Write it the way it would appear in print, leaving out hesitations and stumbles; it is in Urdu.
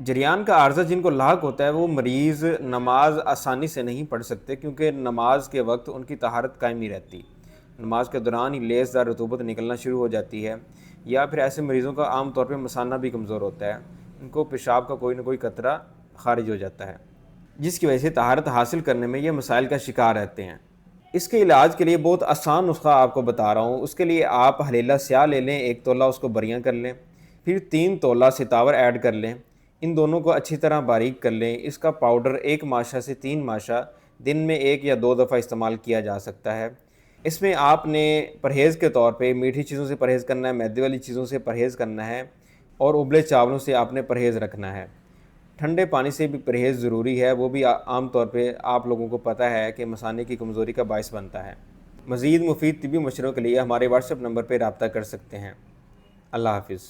جریان کا عارضہ جن کو لاحق ہوتا ہے وہ مریض نماز آسانی سے نہیں پڑھ سکتے، کیونکہ نماز کے وقت ان کی طہارت قائم نہیں رہتی، نماز کے دوران ہی لیسدار رطوبت نکلنا شروع ہو جاتی ہے، یا پھر ایسے مریضوں کا عام طور پہ مثانہ بھی کمزور ہوتا ہے، ان کو پیشاب کا کوئی نہ کوئی قطرہ خارج ہو جاتا ہے، جس کی وجہ سے طہارت حاصل کرنے میں یہ مسائل کا شکار رہتے ہیں۔ اس کے علاج کے لیے بہت آسان نسخہ آپ کو بتا رہا ہوں۔ اس کے لیے آپ ہلیلہ سیاہ لے لیں، 1 تولہ اس کو بریاں کر لیں، پھر 3 تولہ ستاور ایڈ کر لیں، ان دونوں کو اچھی طرح باریک کر لیں۔ اس کا پاؤڈر 1 ماشا سے 3 ماشا دن میں 1 یا 2 دفعہ استعمال کیا جا سکتا ہے۔ اس میں آپ نے پرہیز کے طور پہ میٹھی چیزوں سے پرہیز کرنا ہے، میدے والی چیزوں سے پرہیز کرنا ہے، اور ابلے چاولوں سے آپ نے پرہیز رکھنا ہے۔ ٹھنڈے پانی سے بھی پرہیز ضروری ہے، وہ بھی عام طور پہ آپ لوگوں کو پتہ ہے کہ مثانے کی کمزوری کا باعث بنتا ہے۔ مزید مفید طبی مشوروں کے لیے ہمارے واٹس ایپ نمبر پہ رابطہ کر سکتے ہیں۔ اللہ حافظ۔